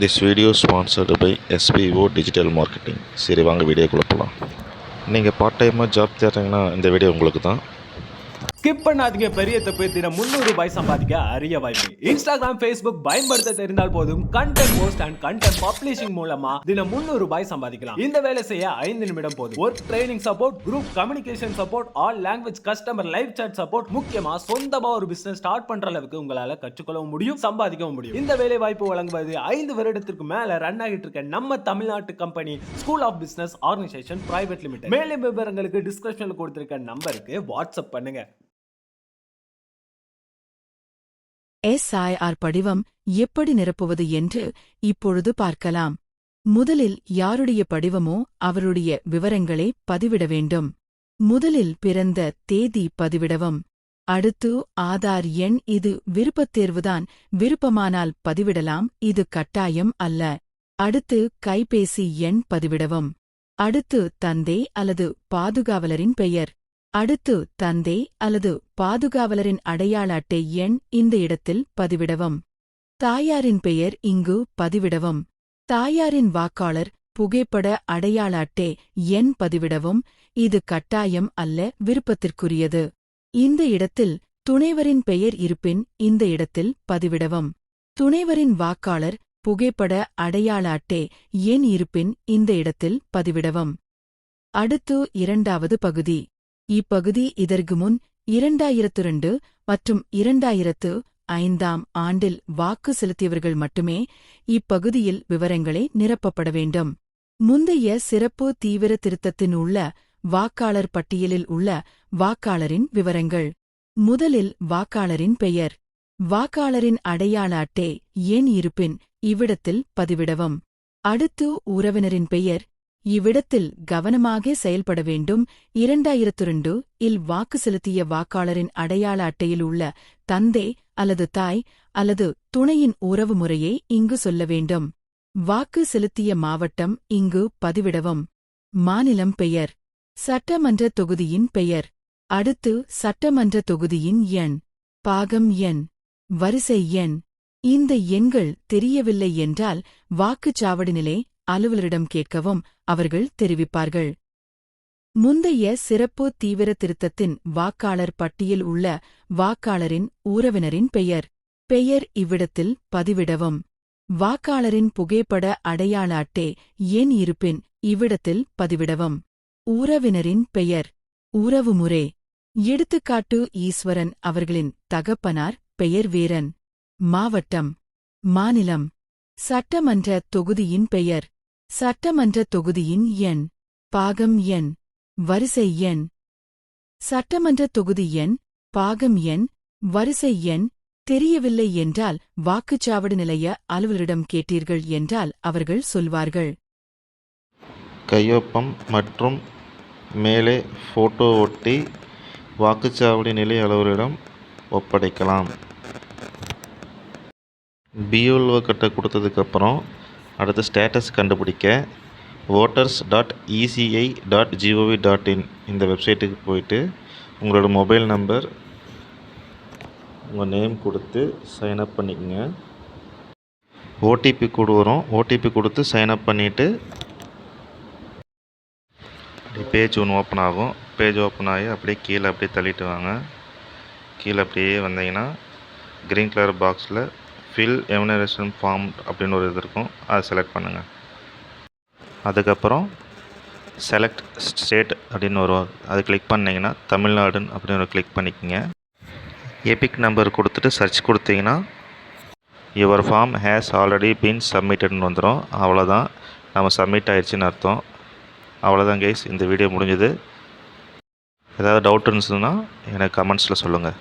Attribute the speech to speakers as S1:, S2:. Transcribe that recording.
S1: This video is sponsored by SBO Digital Marketing. சரி வாங்க வீடியோக்குள்ளே போகலாம். நீங்கள் பார்ட் டைமாக ஜாப் தேடுறீங்கன்னா இந்த வீடியோ உங்களுக்கு தான்.
S2: ஸ்கிப் பண்ணாதீங்க. பெரிய தப்பு. தினம் 300 ரூபாய் சம்பாதிக்க அரிய வாய்ப்பு. இன்ஸ்டாகிராம், ஃபேஸ்புக் பயன்படுத்த தெரிந்தால் போதும் content post and content publishing மூலமா தினம் 300 ரூபாய் சம்பாதிக்கலாம். இந்த வேலை செய்ய 5 நிமிடம் போதும். Work training support, group communication support, all language customer live chat support, முக்கியமா சொந்தமா ஒரு பிசினஸ் ஸ்டார்ட் பண்ற அளவுக்கு உங்களால கற்றுக்கொள்ளவும் முடியும், சம்பாதிக்கவும் முடியும். இந்த வேலை வாய்ப்பு வழங்குவது 5 வருடத்திற்கு மேல ரன் ஆகிட்டு இருக்க நம்ம தமிழ்நாட்டு company school of business organisation private limited. மேலும் விவரங்களுக்கு டிஸ்கிரிப்ஷன்ல கொடுத்திருக்க நம்பருக்கு வாட்ஸ்அப் பண்ணுங்க.
S3: SIR படிவம் எப்படி நிரப்புவது என்று இப்பொழுது பார்க்கலாம். முதலில் யாருடைய படிவமோ அவருடைய விவரங்களை பதிவிட வேண்டும். முதலில் பிறந்த தேதி பதிவிடவும். அடுத்து ஆதார் எண். இது விருப்பத் தேர்வுதான். விருப்பமானால் பதிவிடலாம், இது கட்டாயம் அல்ல. அடுத்து கைபேசி எண் பதிவிடவும். அடுத்து தந்தை அல்லது பாதுகாவலரின் பெயர். அடுத்து தந்தை அல்லது பாதுகாவலரின் அடையாள அட்டை எண் இந்த இடத்தில் பதிவிடவும். தாயாரின் பெயர் இங்கு பதிவிடவும். தாயாரின் வாக்காளர் புகைப்பட அடையாள அட்டை எண் பதிவிடவும். இது கட்டாயம் அல்ல, விருப்பத்திற்குரியது. இந்த இடத்தில் துணைவரின் பெயர் இருப்பின் இந்த இடத்தில் பதிவிடவும். துணைவரின் வாக்காளர் புகைப்பட அடையாள அட்டை எண் இருப்பின் இந்த இடத்தில் பதிவிடவும். அடுத்து இரண்டாவது பகுதி. இப்பகுதி இதற்கு முன் 2002 மற்றும் 2005 ஆண்டில் வாக்கு செலுத்தியவர்கள் மட்டுமே இப்பகுதியில் விவரங்களை நிரப்பப்பட வேண்டும். முந்தைய சிறப்பு தீவிர திருத்தத்தின் உள்ள வாக்காளர் பட்டியலில் உள்ள வாக்காளரின் விவரங்கள். முதலில் வாக்காளரின் பெயர். வாக்காளரின் அடையாள அட்டை எண் இருப்பின் இவ்விடத்தில் பதிவிடவும். அடுத்து உறவினரின் பெயர். இவ்விடத்தில் கவனமாக செயல்பட வேண்டும். 2002 இல் வாக்கு செலுத்திய வாக்காளரின் அடையாள அட்டையில் உள்ள தந்தை அல்லது தாய் அல்லது துணையின் உறவு முறையை இங்கு சொல்ல வேண்டும். வாக்கு செலுத்திய மாவட்டம் இங்கு பதிவிடவும். மாநிலம் பெயர். சட்டமன்ற தொகுதியின் பெயர். அடுத்து சட்டமன்ற தொகுதியின் எண், பாகம் எண், வரிசை எண். இந்த எண்கள் தெரியவில்லை என்றால் வாக்குச்சாவடி நிலை அலுவலரிடம் கேட்கவும், அவர்கள் தெரிவிப்பார்கள். முந்தைய சிறப்பு தீவிர திருத்தத்தின் வாக்காளர் பட்டியல் உள்ள வாக்காளரின் உறவினரின் பெயர். பெயர் இவ்விடத்தில் பதிவிடவும். வாக்காளரின் புகைப்பட அடையாள அட்டை எண் இருப்பின் இவ்விடத்தில் பதிவிடவும். உறவினரின் பெயர். உறவுமுறை. எடுத்துக்காட்டு ஈஸ்வரன் அவர்களின் தகப்பனார் பெயர் வீரன். மாவட்டம். மாநிலம். சட்டமன்ற தொகுதியின் பெயர். சட்டமன்ற தொகுதியின் எண், பாகம் எண், வரிசை எண். சட்டமன்ற தொகுதி எண், பாகம் எண், வரிசை எண் தெரியவில்லை என்றால் வாக்குச்சாவடி நிலைய அலுவலரிடம் கேட்டீர்கள் என்றால் அவர்கள் சொல்வார்கள்.
S1: கையொப்பம் மற்றும் மேலே ஃபோட்டோ ஒட்டி வாக்குச்சாவடி நிலைய அலுவலரிடம் ஒப்படைக்கலாம். BLO கிட்ட கொடுத்ததுக்கப்புறம் அடுத்து ஸ்டேட்டஸ் கண்டுபிடிக்க voters.eci.gov.in இந்த வெப்சைட்டுக்கு போயிட்டு உங்களோட மொபைல் நம்பர், உங்கள் நேம் கொடுத்து சைன்அப் பண்ணிக்கோங்க. OTP கோடு வரும். OTP கொடுத்து சைன்அப் பண்ணிவிட்டு பேஜ் ஒன்று ஓப்பன் ஆகும். பேஜ் ஓப்பன் ஆகி அப்படியே கீழே அப்படியே தள்ளிட்டு வாங்க. கீழே அப்படியே வந்தீங்கன்னா க்ரீன் கலர் பாக்ஸில் ஃபில் எவனரேஷன் ஃபார்ம் அப்படின்னு ஒரு இது இருக்கும். அதை செலக்ட் பண்ணுங்கள். அதுக்கப்புறம் செலக்ட் ஸ்டேட் அப்படின்னு வரும். அது கிளிக் பண்ணிங்கன்னா தமிழ்நாடுன்னு அப்படின்னு ஒரு கிளிக் பண்ணிக்கோங்க. எபிக் நம்பர் கொடுத்துட்டு சர்ச் கொடுத்தீங்கன்னா your form has already been சப்மிட்டட்னு வந்துடும். அவ்வளோதான், நம்ம சப்மிட் ஆயிடுச்சுன்னு அர்த்தம். அவ்வளோதான் கைஸ், இந்த வீடியோ முடிஞ்சுது. ஏதாவது டவுட் இருந்துச்சுன்னா எனக்கு கமெண்ட்ஸில் சொல்லுங்கள்.